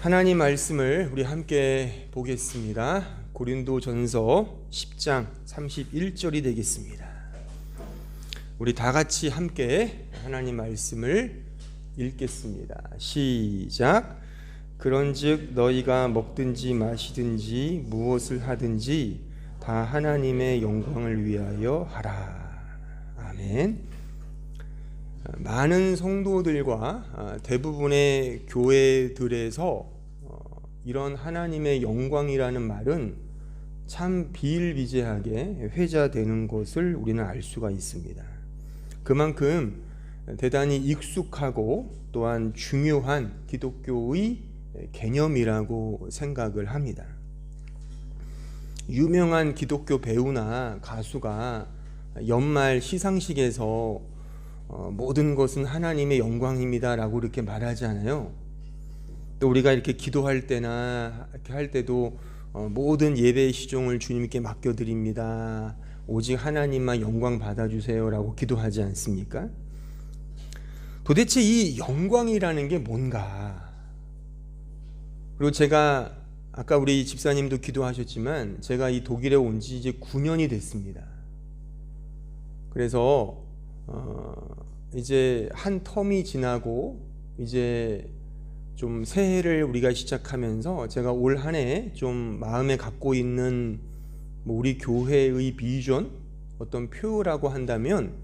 하나님 말씀을 우리 함께 보겠습니다. 고린도전서 10장 31절이 되겠습니다. 우리 다 같이 함께 하나님 말씀을 읽겠습니다. 시작. 그런즉 너희가 먹든지 마시든지 무엇을 하든지 다 하나님의 영광을 위하여 하라. 아멘. 많은 성도들과 대부분의 교회들에서 이런 하나님의 영광이라는 말은 참 비일비재하게 회자되는 것을 우리는 알 수가 있습니다. 그만큼 대단히 익숙하고 또한 중요한 기독교의 개념이라고 생각을 합니다. 유명한 기독교 배우나 가수가 연말 시상식에서 모든 것은 하나님의 영광입니다 라고 이렇게 말하지 않아요. 또 우리가 이렇게 기도할 때나 이렇게 할 때도 모든 예배의 시종을 주님께 맡겨드립니다, 오직 하나님만 영광 받아주세요 라고 기도하지 않습니까? 도대체 이 영광이라는 게 뭔가? 그리고 제가 아까 우리 집사님도 기도하셨지만 제가 이 독일에 온 지 이제 9년이 됐습니다. 그래서 이제 한 텀이 지나고 이제 좀 새해를 우리가 시작하면서 제가 올 한 해 좀 마음에 갖고 있는 우리 교회의 비전, 어떤 표라고 한다면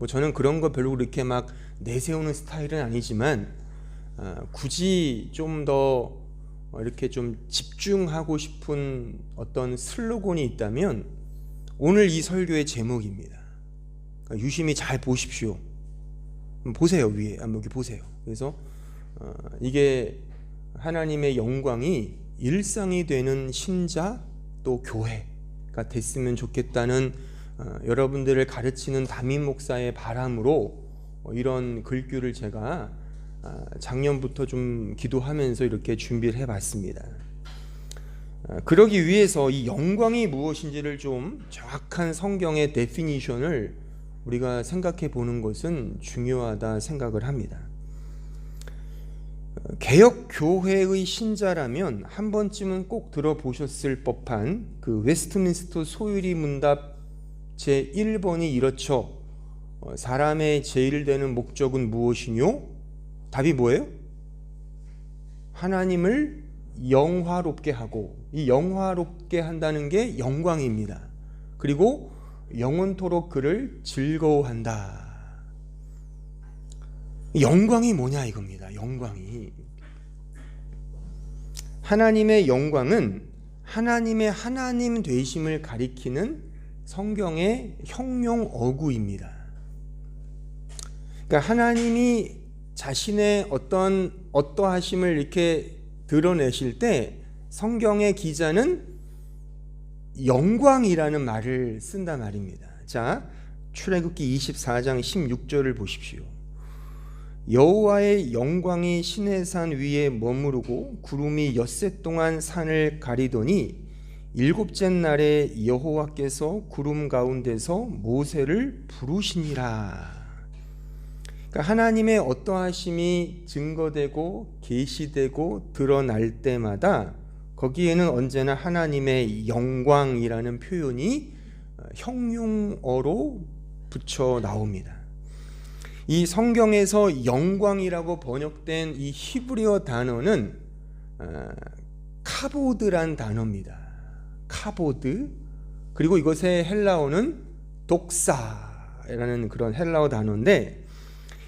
저는 그런 거 별로 그렇게 막 내세우는 스타일은 아니지만 굳이 좀 더 이렇게 좀 집중하고 싶은 어떤 슬로건이 있다면 오늘 이 설교의 제목입니다. 그러니까 유심히 잘 보십시오. 보세요. 위에 여기 보세요. 그래서 이게 하나님의 영광이 일상이 되는 신자 또 교회가 됐으면 좋겠다는 여러분들을 가르치는 담임 목사의 바람으로 이런 글귀를 제가 작년부터 좀 기도하면서 이렇게 준비를 해봤습니다. 그러기 위해서 이 영광이 무엇인지를 좀 정확한 성경의 데피니션을 우리가 생각해 보는 것은 중요하다 생각을 합니다. 개혁 교회의 신자라면 한 번쯤은 꼭 들어보셨을 법한 그 웨스트민스터 소유리 문답 제1번이 이렇죠. 사람의 제일 되는 목적은 무엇이뇨? 답이 뭐예요? 하나님을 영화롭게 하고, 이 영화롭게 한다는 게 영광입니다. 그리고 영원토록 그를 즐거워한다. 영광이 뭐냐 이겁니다. 영광이, 하나님의 영광은 하나님의 하나님 되심을 가리키는 성경의 형용 어구입니다. 그러니까 하나님이 자신의 어떠하심을 이렇게 드러내실 때 성경의 기자는 영광이라는 말을 쓴단 말입니다. 자, 출애굽기 24장 16절을 보십시오. 여호와의 영광이 시내산 위에 머무르고 구름이 엿새 동안 산을 가리더니 일곱째 날에 여호와께서 구름 가운데서 모세를 부르시니라. 그러니까 하나님의 어떠하심이 증거되고 계시되고 드러날 때마다 거기에는 언제나 하나님의 영광이라는 표현이 형용어로 붙여 나옵니다. 이 성경에서 영광이라고 번역된 이 히브리어 단어는 카보드란 단어입니다. 카보드. 그리고 이것의 헬라어는 독사라는 그런 헬라어 단어인데,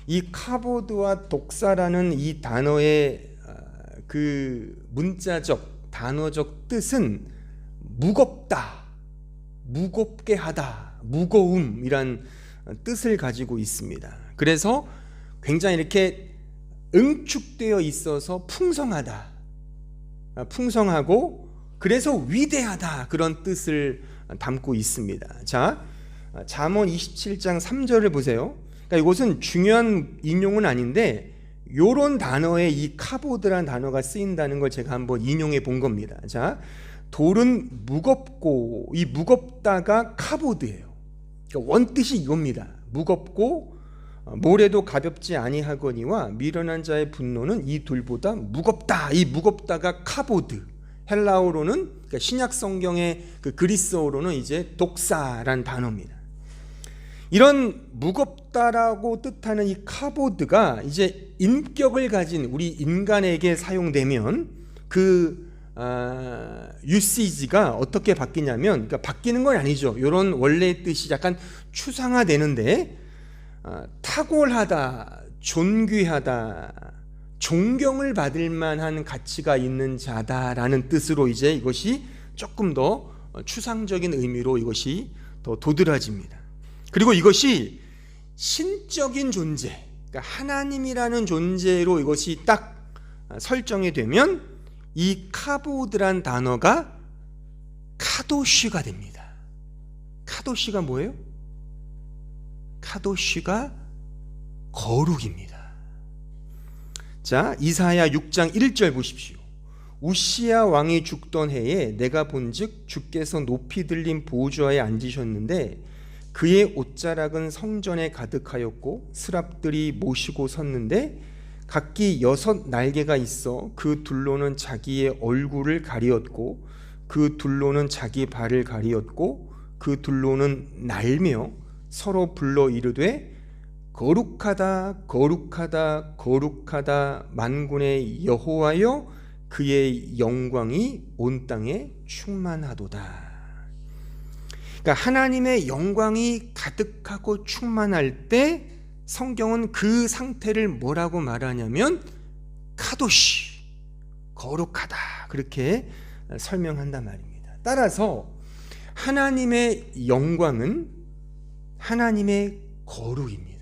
이 카보드와 독사라는 이 단어의 그 문자적 단어적 뜻은 무겁다, 무겁게 하다, 무거움이란 뜻을 가지고 있습니다. 그래서 굉장히 이렇게 응축되어 있어서 풍성하다, 풍성하고 그래서 위대하다, 그런 뜻을 담고 있습니다. 자, 잠언 27장 3절을 보세요. 그러니까 이것은 중요한 인용은 아닌데 요런 단어에 이 카보드라는 단어가 쓰인다는 걸 제가 한번 인용해 본 겁니다. 자, 돌은 무겁고, 이 무겁다가 카보드예요. 그러니까 원뜻이 이겁니다. 무겁고 모래도 가볍지 아니하거니와 미련한 자의 분노는 이 둘보다 무겁다. 이 무겁다가 카보드, 헬라어로는 그러니까 신약 성경의 그 그리스어로는 이제 독사란 단어입니다. 이런 무겁다라고 뜻하는 이 카보드가 이제 인격을 가진 우리 인간에게 사용되면 그 유시지가 어떻게 바뀌냐면, 그러니까 바뀌는 건 아니죠. 이런 원래의 뜻이 약간 추상화되는데, 탁월하다, 존귀하다, 존경을 받을 만한 가치가 있는 자다라는 뜻으로 이제 이것이 조금 더 추상적인 의미로 이것이 더 도드라집니다. 그리고 이것이 신적인 존재, 그러니까 하나님이라는 존재로 이것이 딱 설정이 되면 이 카보드란 단어가 카도시가 됩니다. 카도시가 뭐예요? 카도시가 거룩입니다. 자, 이사야 6장 1절 보십시오. 우시야 왕이 죽던 해에 내가 본즉 주께서 높이 들린 보좌에 앉으셨는데 그의 옷자락은 성전에 가득하였고 스랍들이 모시고 섰는데 각기 6 날개가 있어 그 둘로는 자기의 얼굴을 가리었고 그 둘로는 자기 발을 가리었고 그 둘로는 날며 서로 불러 이르되 거룩하다 거룩하다 거룩하다 만군의 여호와여 그의 영광이 온 땅에 충만하도다. 그러니까 하나님의 영광이 가득하고 충만할 때 성경은 그 상태를 뭐라고 말하냐면 카도시, 거룩하다, 그렇게 설명한단 말입니다. 따라서 하나님의 영광은 하나님의 거룩입니다.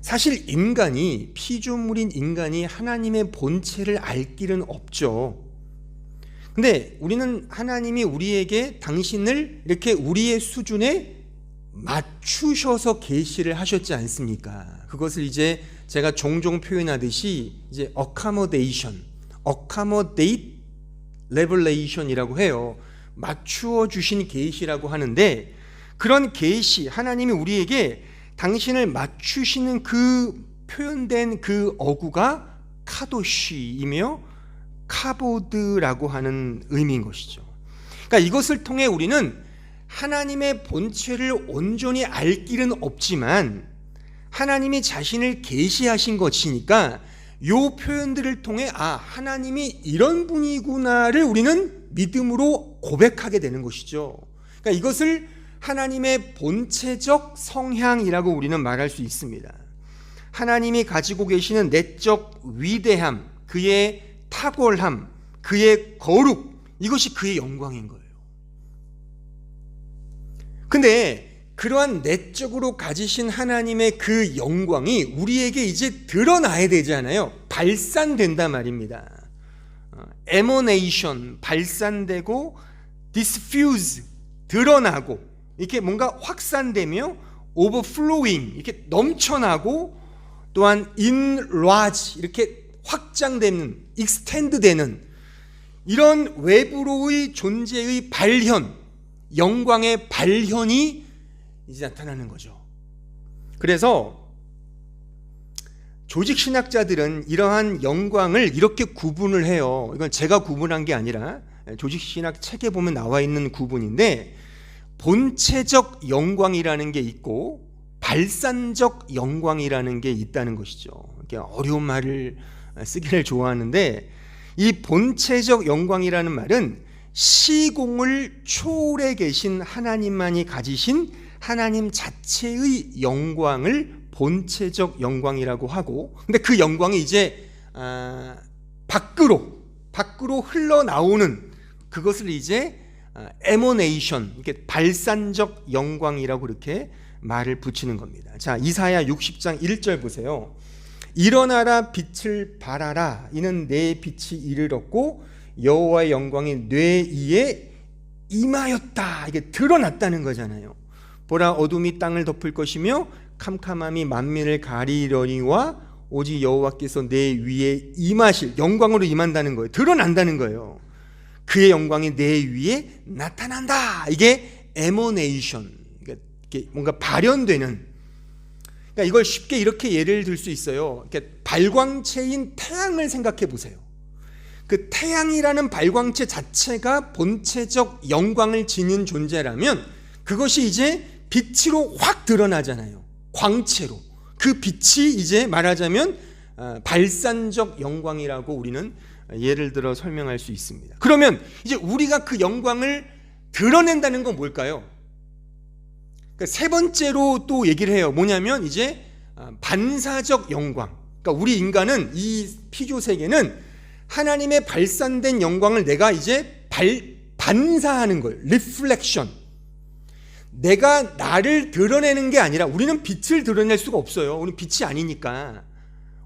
사실 인간이, 피조물인 인간이 하나님의 본체를 알 길은 없죠. 근데 우리는 하나님이 우리에게 당신을 이렇게 우리의 수준에 맞추셔서 계시를 하셨지 않습니까? 그것을 이제 제가 종종 표현하듯이 이제 accommodate revelation이라고 해요. 맞추어 주신 계시라고 하는데, 그런 계시, 하나님이 우리에게 당신을 맞추시는 그 표현된 그 어구가 카도시이며 카보드라고 하는 의미인 것이죠. 그러니까 이것을 통해 우리는 하나님의 본체를 온전히 알 길은 없지만 하나님이 자신을 계시하신 것이니까 이 표현들을 통해 하나님이 이런 분이구나를 우리는 믿음으로 고백하게 되는 것이죠. 그러니까 이것을 하나님의 본체적 성향이라고 우리는 말할 수 있습니다. 하나님이 가지고 계시는 내적 위대함, 그의 탁월함, 그의 거룩, 이것이 그의 영광인 거예요. 근데 그러한 내적으로 가지신 하나님의 그 영광이 우리에게 이제 드러나야 되잖아요. 발산된단 말입니다. emanation, 발산되고 diffuse, 드러나고, 이렇게 뭔가 확산되며 overflowing, 이렇게 넘쳐나고, 또한 enlarge, 이렇게 확장되는, extend되는 이런 외부로의 존재의 발현, 영광의 발현이 이제 나타나는 거죠. 그래서 조직 신학자들은 이러한 영광을 이렇게 구분을 해요. 이건 제가 구분한 게 아니라 조직 신학 책에 보면 나와 있는 구분인데, 본체적 영광이라는 게 있고 발산적 영광이라는 게 있다는 것이죠. 이렇게 어려운 말을 쓰기를 좋아하는데, 이 본체적 영광이라는 말은 시공을 초월해 계신 하나님만이 가지신 하나님 자체의 영광을 본체적 영광이라고 하고, 근데 그 영광이 이제 밖으로 흘러나오는 그것을 이제 emanation, 이렇게 발산적 영광이라고 이렇게 말을 붙이는 겁니다. 자, 이사야 60장 1절 보세요. 일어나라 빛을 발하라, 이는 내 빛이 이르렀고 여호와의 영광이 뇌 위에 임하였다. 이게 드러났다는 거잖아요. 보라, 어둠이 땅을 덮을 것이며 캄캄함이 만민을 가리려니와 오직 여호와께서 내 위에 임하실, 영광으로 임한다는 거예요. 드러난다는 거예요. 그의 영광이 내 위에 나타난다. 이게 emanation, 이렇게 뭔가 발현되는, 그러니까 이걸 쉽게 이렇게 예를 들 수 있어요. 이렇게 발광체인 태양을 생각해 보세요. 그 태양이라는 발광체 자체가 본체적 영광을 지닌 존재라면 그것이 이제 빛으로 확 드러나잖아요. 광채로. 그 빛이 이제 말하자면 발산적 영광이라고 우리는 예를 들어 설명할 수 있습니다. 그러면 이제 우리가 그 영광을 드러낸다는 건 뭘까요? 그러니까 세 번째로 또 얘기를 해요. 뭐냐면 이제 반사적 영광. 그러니까 우리 인간은, 이 피조 세계는 하나님의 발산된 영광을 내가 이제 반사하는 거예요. 리플렉션. 내가 나를 드러내는 게 아니라, 우리는 빛을 드러낼 수가 없어요. 우리는 빛이 아니니까.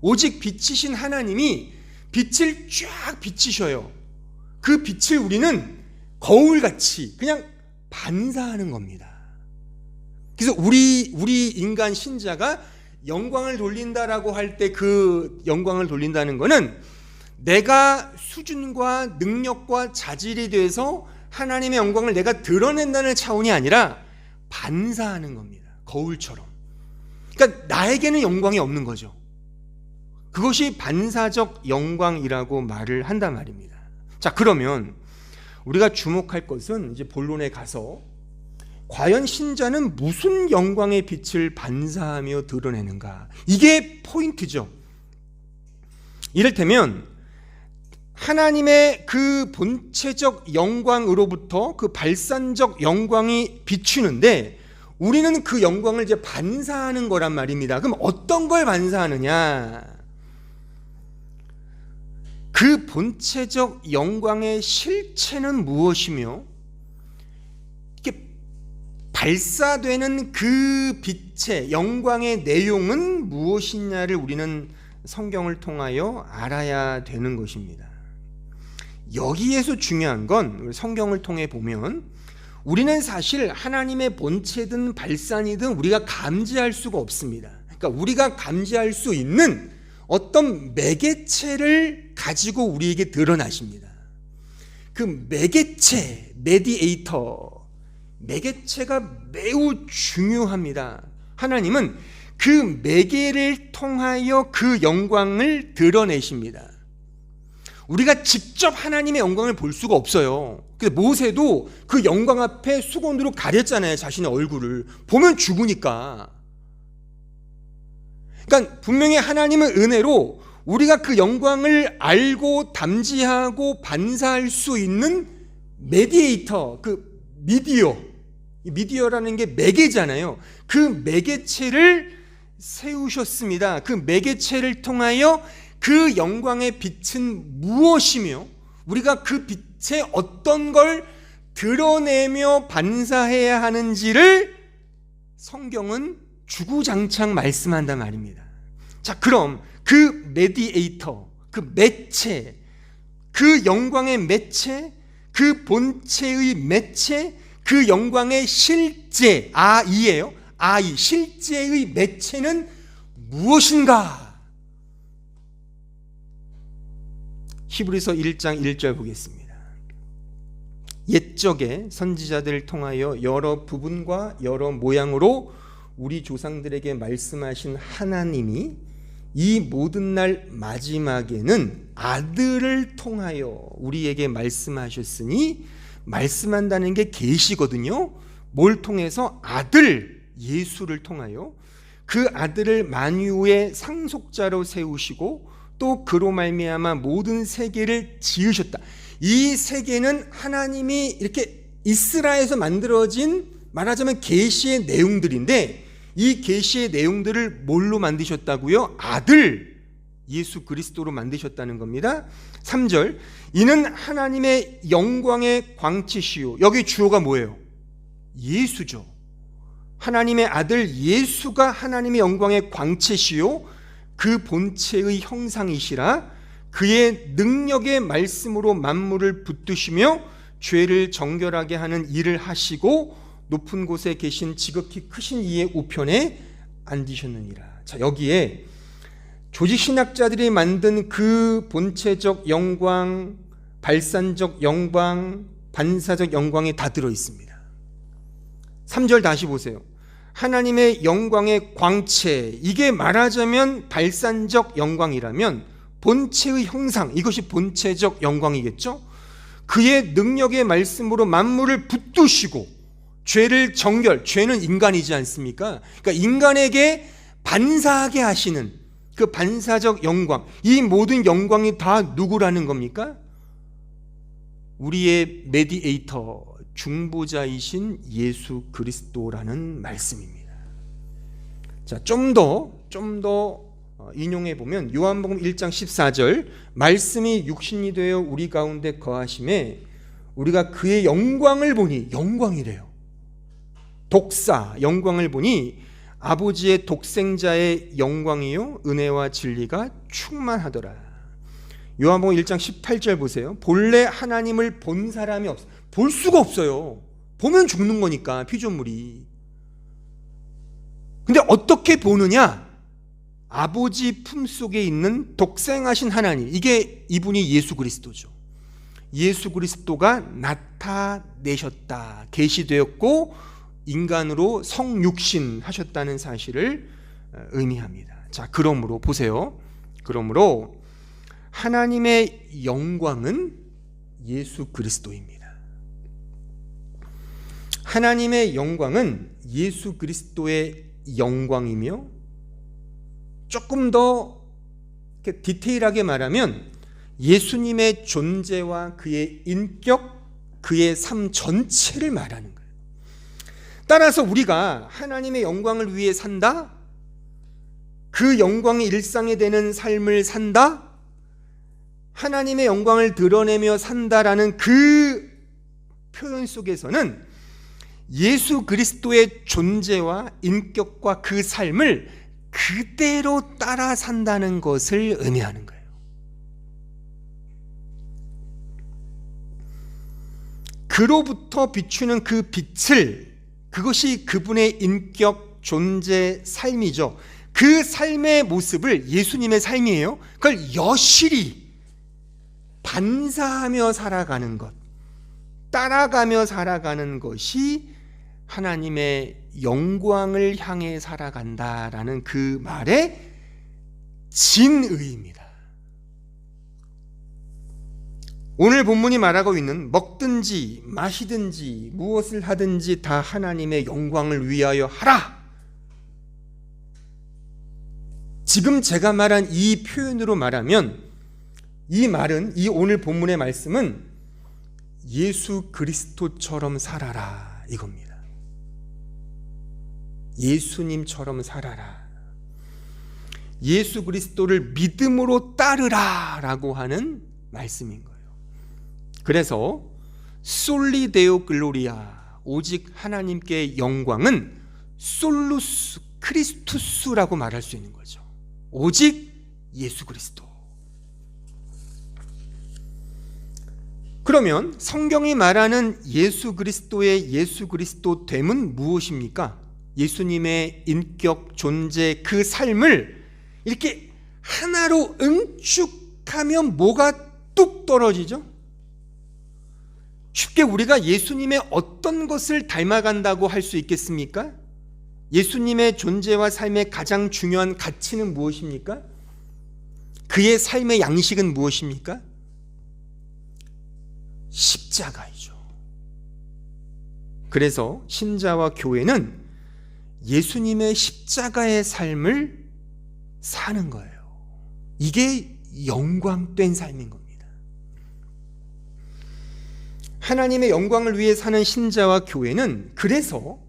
오직 빛이신 하나님이 빛을 쫙 비치셔요. 그 빛을 우리는 거울같이 그냥 반사하는 겁니다. 그래서 우리 인간 신자가 영광을 돌린다라고 할 때, 그 영광을 돌린다는 것은 내가 수준과 능력과 자질이 돼서 하나님의 영광을 내가 드러낸다는 차원이 아니라 반사하는 겁니다. 거울처럼. 그러니까 나에게는 영광이 없는 거죠. 그것이 반사적 영광이라고 말을 한단 말입니다. 자, 그러면 우리가 주목할 것은 이제 본론에 가서 과연 신자는 무슨 영광의 빛을 반사하며 드러내는가? 이게 포인트죠. 이를테면 하나님의 그 본체적 영광으로부터 그 발산적 영광이 비추는데 우리는 그 영광을 이제 반사하는 거란 말입니다. 그럼 어떤 걸 반사하느냐? 그 본체적 영광의 실체는 무엇이며 이렇게 발사되는 그 빛의 영광의 내용은 무엇이냐를 우리는 성경을 통하여 알아야 되는 것입니다. 여기에서 중요한 건 성경을 통해 보면 우리는 사실 하나님의 본체든 발산이든 우리가 감지할 수가 없습니다. 그러니까 우리가 감지할 수 있는 어떤 매개체를 가지고 우리에게 드러나십니다. 그 매개체, 메디에이터, 매개체가 매우 중요합니다. 하나님은 그 매개를 통하여 그 영광을 드러내십니다. 우리가 직접 하나님의 영광을 볼 수가 없어요. 그래서 모세도 그 영광 앞에 수건으로 가렸잖아요. 자신의 얼굴을. 보면 죽으니까. 그러니까 분명히 하나님의 은혜로 우리가 그 영광을 알고 담지하고 반사할 수 있는 메디에이터, 그 미디어라는 게 매개잖아요. 그 매개체를 세우셨습니다. 그 매개체를 통하여 그 영광의 빛은 무엇이며 우리가 그 빛에 어떤 걸 드러내며 반사해야 하는지를 성경은 주구장창 말씀한단 말입니다. 자, 그럼 그 메디에이터, 그 매체, 그 영광의 매체, 그 본체의 매체, 그 영광의 실제, 아이예요. 아이, 실제의 매체는 무엇인가? 히브리서 1장 1절 보겠습니다. 옛적에 선지자들을 통하여 여러 부분과 여러 모양으로 우리 조상들에게 말씀하신 하나님이 이 모든 날 마지막에는 아들을 통하여 우리에게 말씀하셨으니, 말씀한다는 게 계시거든요. 뭘 통해서? 아들 예수를 통하여 그 아들을 만유의 상속자로 세우시고 또 그로 말미암아 모든 세계를 지으셨다. 이 세계는 하나님이 이렇게 이스라엘에서 만들어진, 말하자면 계시의 내용들인데, 이 계시의 내용들을 뭘로 만드셨다고요? 아들 예수 그리스도로 만드셨다는 겁니다. 3절, 이는 하나님의 영광의 광채시요. 여기 주어가 뭐예요? 예수죠. 하나님의 아들 예수가 하나님의 영광의 광채시요 그 본체의 형상이시라. 그의 능력의 말씀으로 만물을 붙드시며 죄를 정결하게 하는 일을 하시고 높은 곳에 계신 지극히 크신 이의 우편에 앉으셨느니라. 자, 여기에 조직신학자들이 만든 그 본체적 영광, 발산적 영광, 반사적 영광이 다 들어있습니다. 3절 다시 보세요. 하나님의 영광의 광채, 이게 말하자면 발산적 영광이라면 본체의 형상, 이것이 본체적 영광이겠죠. 그의 능력의 말씀으로 만물을 붙드시고 죄를 정결, 죄는 인간이지 않습니까? 그러니까 인간에게 반사하게 하시는 그 반사적 영광, 이 모든 영광이 다 누구라는 겁니까? 우리의 메디에이터, 중보자이신 예수 그리스도라는 말씀입니다. 자, 좀 더 인용해 보면 요한복음 1장 14절, 말씀이 육신이 되어 우리 가운데 거하심에 우리가 그의 영광을 보니, 영광이래요. 독사 영광을 보니 아버지의 독생자의 영광이요 은혜와 진리가 충만하더라. 요한복음 1장 18절 보세요. 본래 하나님을 본 사람이 없어. 볼 수가 없어요. 보면 죽는 거니까, 피조물이. 근데 어떻게 보느냐? 아버지 품속에 있는 독생하신 하나님, 이게 이분이 예수 그리스도죠. 예수 그리스도가 나타내셨다, 계시되었고 인간으로 성육신 하셨다는 사실을 의미합니다. 자, 그러므로 보세요. 그러므로 하나님의 영광은 예수 그리스도입니다. 하나님의 영광은 예수 그리스도의 영광이며, 조금 더 디테일하게 말하면 예수님의 존재와 그의 인격, 그의 삶 전체를 말하는 거예요. 따라서 우리가 하나님의 영광을 위해 산다, 그 영광이 일상이 되는 삶을 산다, 하나님의 영광을 드러내며 산다라는 그 표현 속에서는 예수 그리스도의 존재와 인격과 그 삶을 그대로 따라 산다는 것을 의미하는 거예요. 그로부터 비추는 그 빛을, 그것이 그분의 인격, 존재, 삶이죠. 그 삶의 모습을, 예수님의 삶이에요. 그걸 여실히 반사하며 살아가는 것, 따라가며 살아가는 것이 하나님의 영광을 향해 살아간다라는 그 말의 진의입니다. 오늘 본문이 말하고 있는 먹든지 마시든지 무엇을 하든지 다 하나님의 영광을 위하여 하라. 지금 제가 말한 이 표현으로 말하면 이 말은, 이 오늘 본문의 말씀은 예수 그리스도처럼 살아라 이겁니다. 예수님처럼 살아라. 예수 그리스도를 믿음으로 따르라 라고 하는 말씀인 거예요. 그래서 솔리 데오 글로리아, 오직 하나님께 영광은 솔루스 크리스투스라고 말할 수 있는 거죠. 오직 예수 그리스도. 그러면 성경이 말하는 예수 그리스도의 예수 그리스도 됨은 무엇입니까? 예수님의 인격, 존재, 그 삶을 이렇게 하나로 응축하면 뭐가 뚝 떨어지죠? 쉽게 우리가 예수님의 어떤 것을 닮아간다고 할 수 있겠습니까? 예수님의 존재와 삶의 가장 중요한 가치는 무엇입니까? 그의 삶의 양식은 무엇입니까? 십자가이죠. 그래서 신자와 교회는 예수님의 십자가의 삶을 사는 거예요. 이게 영광된 삶인 겁니다. 하나님의 영광을 위해 사는 신자와 교회는 그래서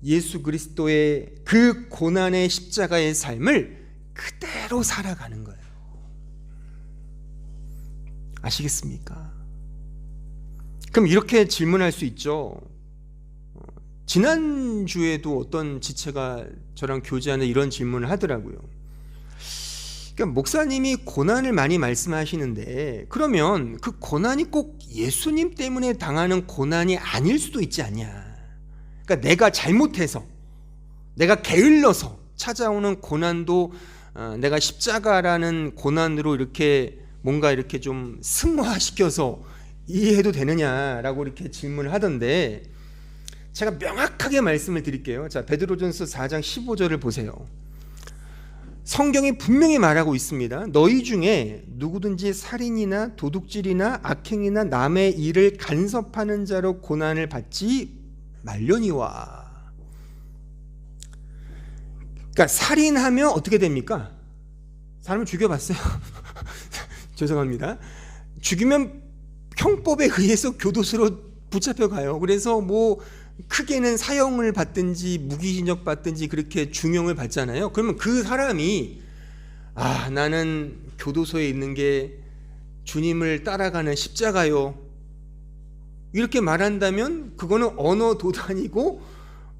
예수 그리스도의 그 고난의 십자가의 삶을 그대로 살아가는 거예요. 아시겠습니까? 그럼 이렇게 질문할 수 있죠. 지난주에도 어떤 지체가 저랑 교제하는 이런 질문을 하더라고요. 그러니까 목사님이 고난을 많이 말씀하시는데 그러면 그 고난이 꼭 예수님 때문에 당하는 고난이 아닐 수도 있지 않냐. 그러니까 내가 잘못해서, 내가 게을러서 찾아오는 고난도 내가 십자가라는 고난으로 이렇게 뭔가 이렇게 좀 승화시켜서 이해해도 되느냐라고 이렇게 질문을 하던데, 제가 명확하게 말씀을 드릴게요. 자, 베드로전서 4장 15절을 보세요. 성경이 분명히 말하고 있습니다. 너희 중에 누구든지 살인이나 도둑질이나 악행이나 남의 일을 간섭하는 자로 고난을 받지 말려니와. 그러니까 살인하면 어떻게 됩니까? 사람을 죽여봤어요. 죄송합니다. 죽이면 형법에 의해서 교도소로 붙잡혀가요. 그래서 뭐 크게는 사형을 받든지 무기징역 받든지 그렇게 중형을 받잖아요. 그러면 그 사람이 나는 교도소에 있는 게 주님을 따라가는 십자가요, 이렇게 말한다면 그거는 언어 도단이고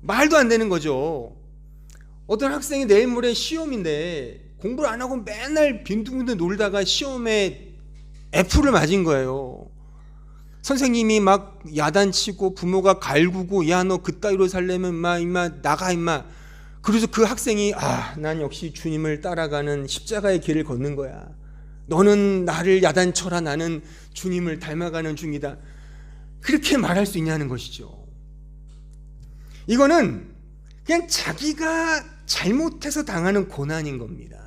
말도 안 되는 거죠. 어떤 학생이 내일 모레 시험인데 공부를 안 하고 맨날 빈둥빈둥 놀다가 시험에 F를 맞은 거예요. 선생님이 막 야단치고 부모가 갈구고, 야 너 그따위로 살려면 임마 나가 임마. 그래서 그 학생이 난 역시 주님을 따라가는 십자가의 길을 걷는 거야. 너는 나를 야단쳐라. 나는 주님을 닮아가는 중이다. 그렇게 말할 수 있냐는 것이죠. 이거는 그냥 자기가 잘못해서 당하는 고난인 겁니다.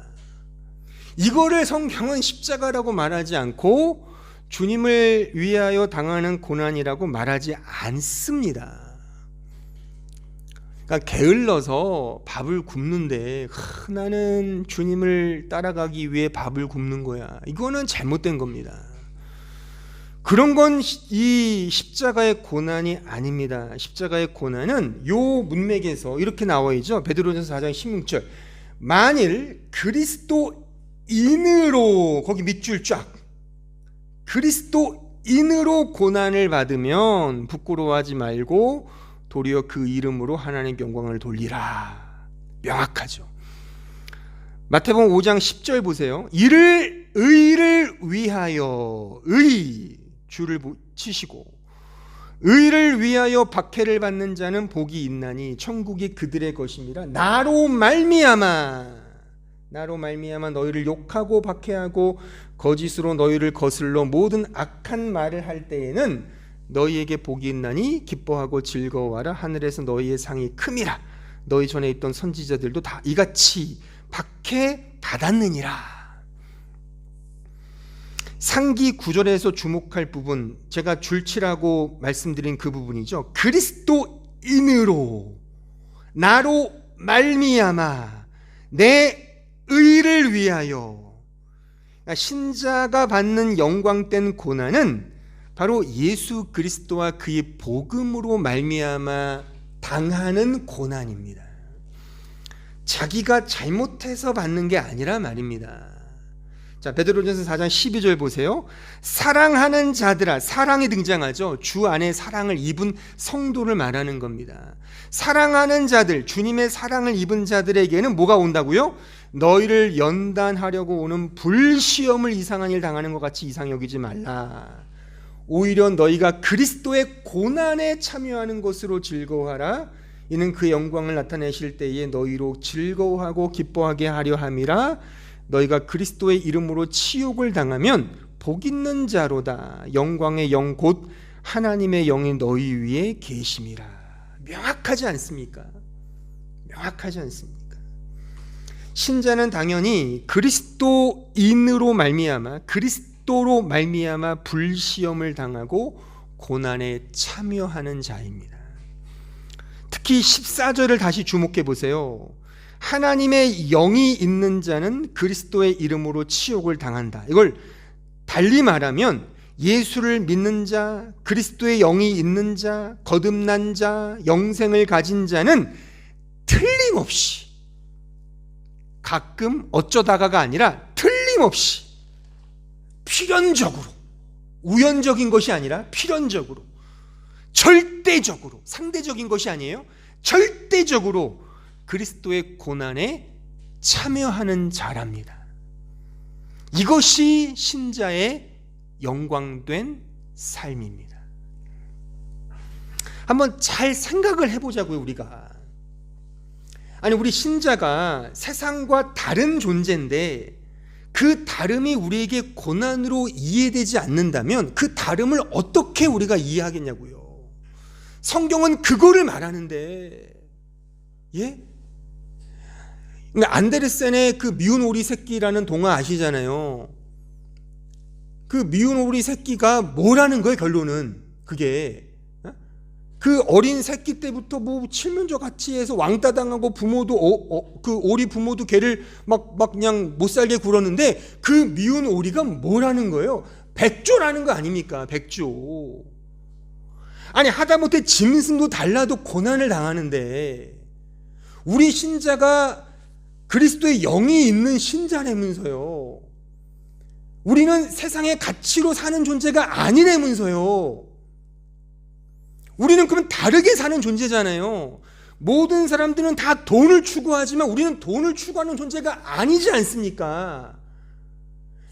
이거를 성경은 십자가라고 말하지 않고 주님을 위하여 당하는 고난이라고 말하지 않습니다. 그러니까 게을러서 밥을 굽는데 나는 주님을 따라가기 위해 밥을 굽는 거야, 이거는 잘못된 겁니다. 그런 건 이 십자가의 고난이 아닙니다. 십자가의 고난은 요 문맥에서 이렇게 나와 있죠. 베드로전서 4장 16절. 만일 그리스도인으로, 거기 밑줄 쫙, 그리스도인으로 고난을 받으면 부끄러워하지 말고 도리어 그 이름으로 하나님께 영광을 돌리라. 명확하죠. 마태복음 5장 10절 보세요. 이를 의를 위하여, 줄을 치시고 의를 위하여 박해를 받는 자는 복이 있나니 천국이 그들의 것입니다. 나로 말미암아 너희를 욕하고 박해하고 거짓으로 너희를 거슬러 모든 악한 말을 할 때에는 너희에게 복이 있나니 기뻐하고 즐거워하라. 하늘에서 너희의 상이 큼이라. 너희 전에 있던 선지자들도 다 이같이 박해 받았느니라. 상기 9절에서 주목할 부분, 제가 줄치라고 말씀드린 그 부분이죠. 그리스도인으로 나로 말미암아 내 의를 위하여. 신자가 받는 영광된 고난은 바로 예수 그리스도와 그의 복음으로 말미암아 당하는 고난입니다. 자기가 잘못해서 받는 게 아니라 말입니다. 자, 베드로전서 4장 12절 보세요. 사랑하는 자들아, 사랑이 등장하죠. 주 안에 사랑을 입은 성도를 말하는 겁니다. 사랑하는 자들, 주님의 사랑을 입은 자들에게는 뭐가 온다고요? 너희를 연단하려고 오는 불시험을 이상한 일 당하는 것 같이 이상히 여기지 말라. 오히려 너희가 그리스도의 고난에 참여하는 것으로 즐거워하라. 이는 그 영광을 나타내실 때에 너희로 즐거워하고 기뻐하게 하려 함이라. 너희가 그리스도의 이름으로 치욕을 당하면 복 있는 자로다. 영광의 영 곧 하나님의 영이 너희 위에 계심이라. 명확하지 않습니까? 명확하지 않습니까? 신자는 당연히 그리스도인으로 말미암아, 그리스도로 말미암아 불시험을 당하고 고난에 참여하는 자입니다. 특히 14절을 다시 주목해 보세요. 하나님의 영이 있는 자는 그리스도의 이름으로 치욕을 당한다. 이걸 달리 말하면 예수를 믿는 자, 그리스도의 영이 있는 자, 거듭난 자, 영생을 가진 자는 틀림없이, 가끔 어쩌다가가 아니라 틀림없이 필연적으로, 우연적인 것이 아니라 필연적으로, 절대적으로, 상대적인 것이 아니에요. 절대적으로 그리스도의 고난에 참여하는 자랍니다. 이것이 신자의 영광된 삶입니다. 한번 잘 생각을 해보자고요, 우리가. 아니, 우리 신자가 세상과 다른 존재인데 그 다름이 우리에게 고난으로 이해되지 않는다면 그 다름을 어떻게 우리가 이해하겠냐고요. 성경은 그거를 말하는데, 예? 안데르센의 그 미운 오리 새끼라는 동화 아시잖아요. 그 미운 오리 새끼가 뭐라는 거예요, 결론은. 그게 그 어린 새끼 때부터 뭐 칠면조 같이 해서 왕따 당하고 부모도 그 오리 부모도 걔를 막 그냥 못 살게 굴었는데, 그 미운 오리가 뭐라는 거예요? 백조라는 거 아닙니까? 백조. 아니, 하다못해 짐승도 달라도 고난을 당하는데, 우리 신자가 그리스도의 영이 있는 신자라면서요, 우리는 세상의 가치로 사는 존재가 아니라면서요. 우리는 그러면 다르게 사는 존재잖아요. 모든 사람들은 다 돈을 추구하지만 우리는 돈을 추구하는 존재가 아니지 않습니까?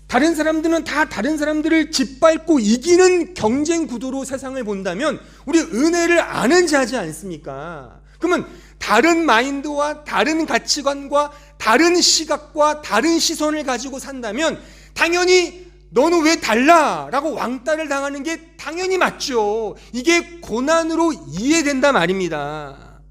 다른 사람들은 다 다른 사람들을 짓밟고 이기는 경쟁 구도로 세상을 본다면 우리 은혜를 아는 자지 않습니까? 그러면 다른 마인드와 다른 가치관과 다른 시각과 다른 시선을 가지고 산다면 당연히 너는 왜 달라? 라고 왕따를 당하는 게 당연히 맞죠. 이게 고난으로 이해된다 말입니다.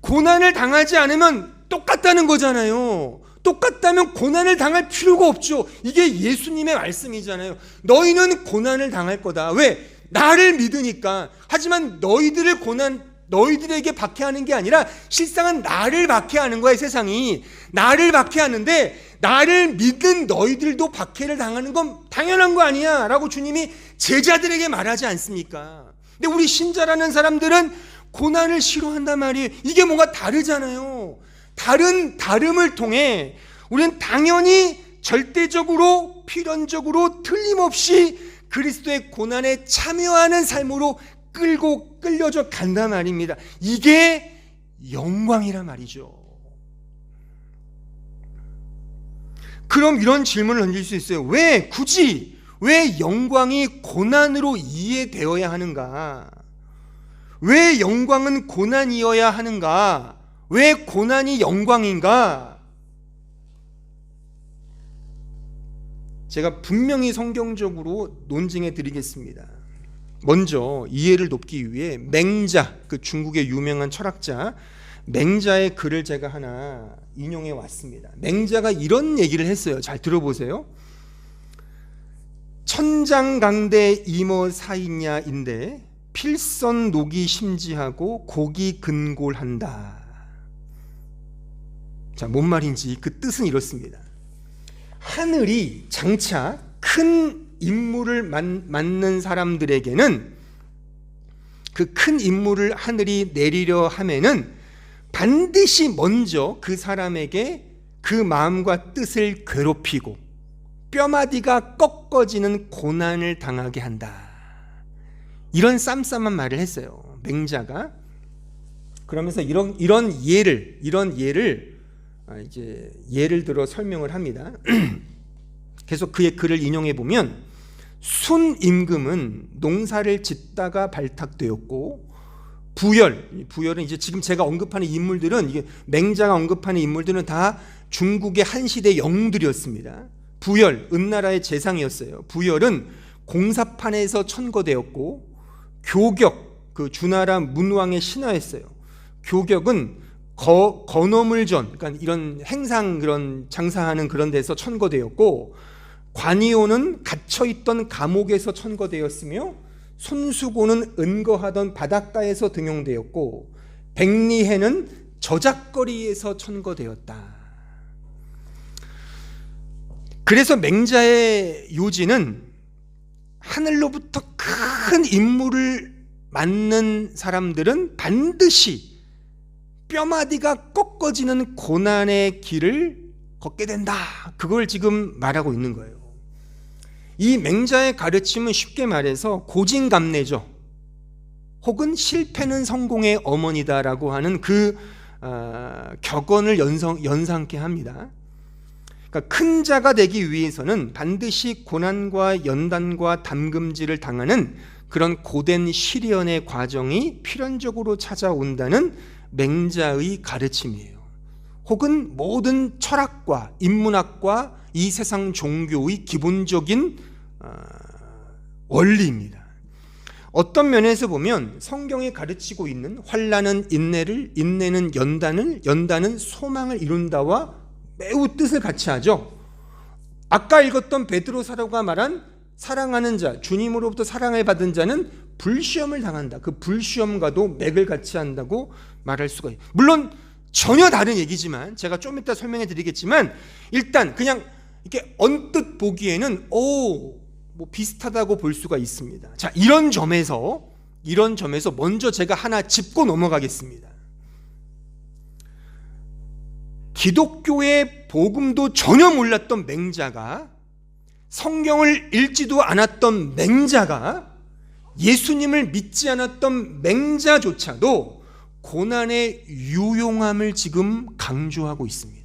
고난을 당하지 않으면 똑같다는 거잖아요. 똑같다면 고난을 당할 필요가 없죠. 이게 예수님의 말씀이잖아요. 너희는 고난을 당할 거다. 왜? 나를 믿으니까. 하지만 너희들에게 박해하는 게 아니라 실상은 나를 박해하는 거야, 세상이. 나를 박해하는데 나를 믿는 너희들도 박해를 당하는 건 당연한 거 아니야 라고 주님이 제자들에게 말하지 않습니까? 근데 우리 신자라는 사람들은 고난을 싫어한단 말이에요. 이게 뭔가 다르잖아요. 다름을 통해 우리는 당연히 절대적으로 필연적으로 틀림없이 그리스도의 고난에 참여하는 삶으로 끌려져 간단 말입니다. 이게 영광이란 말이죠. 그럼 이런 질문을 던질 수 있어요. 왜 영광이 고난으로 이해되어야 하는가? 왜 영광은 고난이어야 하는가? 왜 고난이 영광인가? 제가 분명히 성경적으로 논증해 드리겠습니다. 먼저 이해를 돕기 위해 맹자, 그 중국의 유명한 철학자 맹자의 글을 제가 하나 인용해 왔습니다. 맹자가 이런 얘기를 했어요. 잘 들어보세요. 천장강대 이모 사이냐인데 필선 녹이 심지하고 곡이 근골한다. 자, 뭔 말인지 그 뜻은 이렇습니다. 하늘이 장차 큰 임무를 맡는 사람들에게는 그 큰 임무를 하늘이 내리려 하면은 반드시 먼저 그 사람에게 그 마음과 뜻을 괴롭히고 뼈마디가 꺾어지는 고난을 당하게 한다. 이런 쌈쌈한 말을 했어요, 맹자가. 그러면서 이런 예를 이제 예를 들어 설명을 합니다. 계속 그의 글을 인용해 보면, 순임금은 농사를 짓다가 발탁되었고, 부열은 이제 지금 제가 언급하는 인물들은, 이게 맹자가 언급하는 인물들은 다 중국의 한시대 영웅들이었습니다. 부열, 은나라의 재상이었어요. 부열은 공사판에서 천거되었고, 교격, 그 주나라 문왕의 신하였어요. 교격은 건어물전, 그러니까 이런 행상, 그런 장사하는 그런 데서 천거되었고, 관이오는 갇혀있던 감옥에서 천거되었으며, 손수고는 은거하던 바닷가에서 등용되었고, 백리해는 저작거리에서 천거되었다. 그래서 맹자의 요지는 하늘로부터 큰 임무를 맡는 사람들은 반드시 뼈마디가 꺾어지는 고난의 길을 걷게 된다. 그걸 지금 말하고 있는 거예요. 이 맹자의 가르침은 쉽게 말해서 고진감래죠. 혹은 실패는 성공의 어머니다라고 하는 그 격언을 연상케 합니다. 그러니까 큰 자가 되기 위해서는 반드시 고난과 연단과 담금질을 당하는 그런 고된 시련의 과정이 필연적으로 찾아온다는 맹자의 가르침이에요. 혹은 모든 철학과 인문학과 이 세상 종교의 기본적인 원리입니다. 어떤 면에서 보면 성경이 가르치고 있는 환난은 인내를, 인내는 연단을, 연단은 소망을 이룬다와 매우 뜻을 같이 하죠. 아까 읽었던 베드로 사도가 말한 사랑하는 자, 주님으로부터 사랑을 받은 자는 불시험을 당한다. 그 불시험과도 맥을 같이 한다고 말할 수가 있어요. 물론 전혀 다른 얘기지만 제가 좀 이따 설명해 드리겠지만 일단 그냥 이렇게 언뜻 보기에는 뭐 비슷하다고 볼 수가 있습니다. 자, 이런 점에서 먼저 제가 하나 짚고 넘어가겠습니다. 기독교의 복음도 전혀 몰랐던 맹자가, 성경을 읽지도 않았던 맹자가, 예수님을 믿지 않았던 맹자조차도 고난의 유용함을 지금 강조하고 있습니다.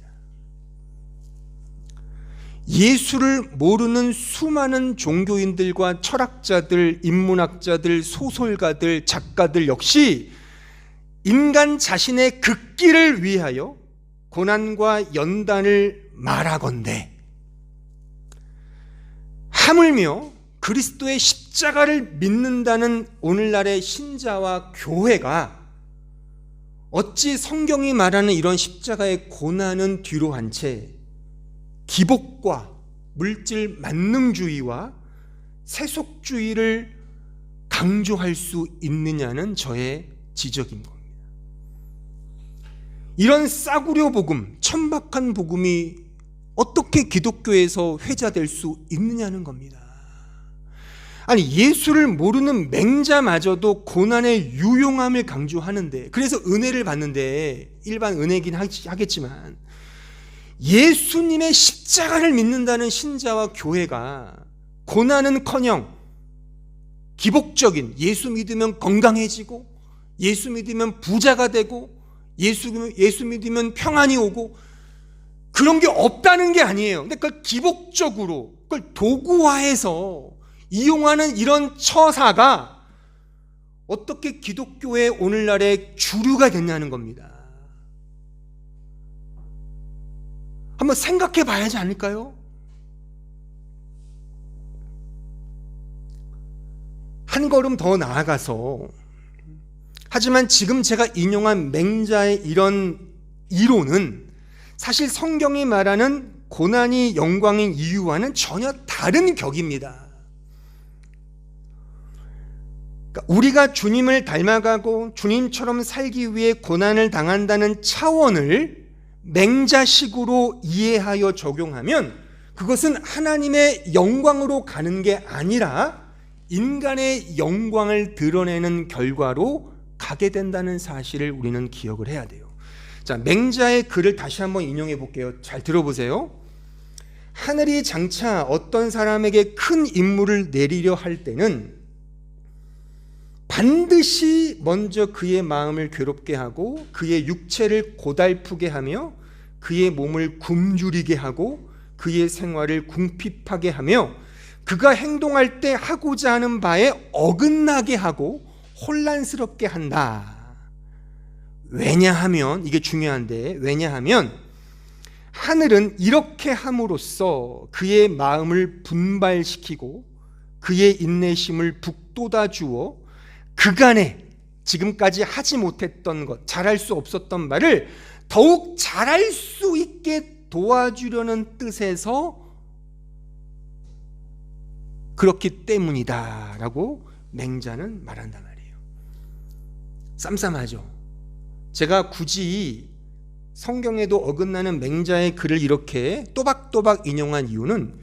예수를 모르는 수많은 종교인들과 철학자들, 인문학자들, 소설가들, 작가들 역시 인간 자신의 극기를 위하여 고난과 연단을 말하건대 하물며 그리스도의 십자가를 믿는다는 오늘날의 신자와 교회가 어찌 성경이 말하는 이런 십자가의 고난은 뒤로 한 채 기복과 물질 만능주의와 세속주의를 강조할 수 있느냐는 저의 지적인 겁니다. 이런 싸구려 복음, 천박한 복음이 어떻게 기독교에서 회자될 수 있느냐는 겁니다. 아니, 예수를 모르는 맹자마저도 고난의 유용함을 강조하는데, 그래서 은혜를 받는데, 일반 은혜긴 하겠지만 예수님의 십자가를 믿는다는 신자와 교회가 고난은커녕 기복적인, 예수 믿으면 건강해지고, 예수 믿으면 부자가 되고, 예수 믿으면 평안이 오고, 그런 게 없다는 게 아니에요. 근데 그걸 기복적으로, 그걸 도구화해서 이용하는 이런 처사가 어떻게 기독교의 오늘날의 주류가 됐냐는 겁니다. 한번 생각해 봐야지 않을까요? 한 걸음 더 나아가서, 하지만 지금 제가 인용한 맹자의 이런 이론은 사실 성경이 말하는 고난이 영광인 이유와는 전혀 다른 격입니다. 그러니까 우리가 주님을 닮아가고 주님처럼 살기 위해 고난을 당한다는 차원을 맹자식으로 이해하여 적용하면 그것은 하나님의 영광으로 가는 게 아니라 인간의 영광을 드러내는 결과로 가게 된다는 사실을 우리는 기억을 해야 돼요. 자, 맹자의 글을 다시 한번 인용해 볼게요. 잘 들어보세요. 하늘이 장차 어떤 사람에게 큰 임무를 내리려 할 때는 반드시 먼저 그의 마음을 괴롭게 하고 그의 육체를 고달프게 하며 그의 몸을 굶주리게 하고 그의 생활을 궁핍하게 하며 그가 행동할 때 하고자 하는 바에 어긋나게 하고 혼란스럽게 한다. 왜냐하면, 이게 중요한데, 왜냐하면 하늘은 이렇게 함으로써 그의 마음을 분발시키고 그의 인내심을 북돋아 주어 그간에 지금까지 하지 못했던 것, 잘할 수 없었던 말을 더욱 잘할 수 있게 도와주려는 뜻에서 그렇기 때문이다 라고 맹자는 말한단 말이에요. 쌈쌈하죠. 제가 굳이 성경에도 어긋나는 맹자의 글을 이렇게 또박또박 인용한 이유는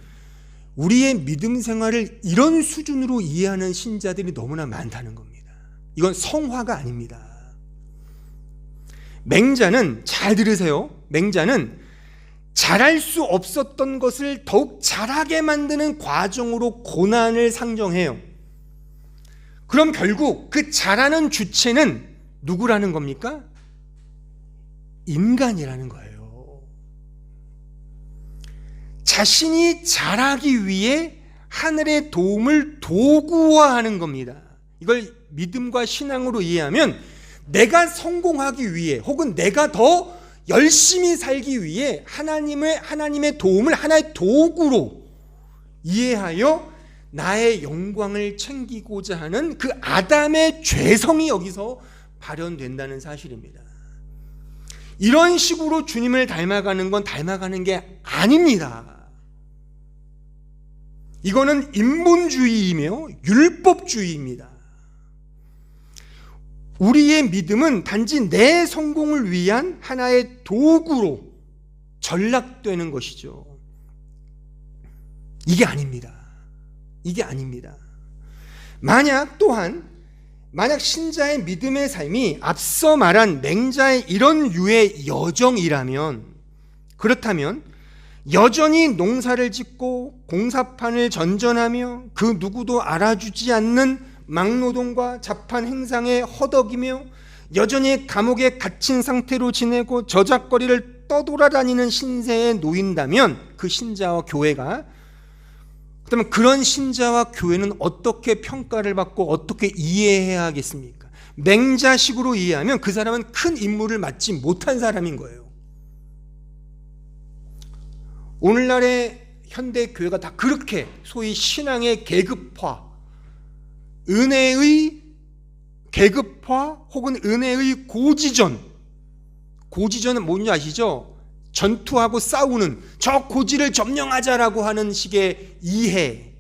우리의 믿음 생활을 이런 수준으로 이해하는 신자들이 너무나 많다는 겁니다. 이건 성화가 아닙니다. 맹자는, 잘 들으세요, 맹자는 잘할 수 없었던 것을 더욱 잘하게 만드는 과정으로 고난을 상정해요. 그럼 결국 그 잘하는 주체는 누구라는 겁니까? 인간이라는 거예요. 자신이 잘하기 위해 하늘의 도움을 도구화하는 겁니다. 이걸 믿음과 신앙으로 이해하면 내가 성공하기 위해 혹은 내가 더 열심히 살기 위해 하나님의 도움을 하나의 도구로 이해하여 나의 영광을 챙기고자 하는 그 아담의 죄성이 여기서 발현된다는 사실입니다. 이런 식으로 주님을 닮아가는 건 닮아가는 게 아닙니다. 이거는 인본주의이며 율법주의입니다. 우리의 믿음은 단지 내 성공을 위한 하나의 도구로 전락되는 것이죠. 이게 아닙니다. 이게 아닙니다. 만약 신자의 믿음의 삶이 앞서 말한 맹자의 이런 유의 여정이라면, 그렇다면 여전히 농사를 짓고 공사판을 전전하며 그 누구도 알아주지 않는 막노동과 잡한 행상에 허덕이며 여전히 감옥에 갇힌 상태로 지내고 저작거리를 떠돌아다니는 신세에 놓인다면 그 신자와 교회가, 그렇다면 그런 신자와 교회는 어떻게 평가를 받고 어떻게 이해해야 하겠습니까? 맹자식으로 이해하면 그 사람은 큰 임무를 맡지 못한 사람인 거예요. 오늘날의 현대 교회가 다 그렇게 소위 신앙의 계급화, 은혜의 계급화 혹은 은혜의 고지전은 뭔지 아시죠? 전투하고 싸우는 저 고지를 점령하자라고 하는 식의 이해.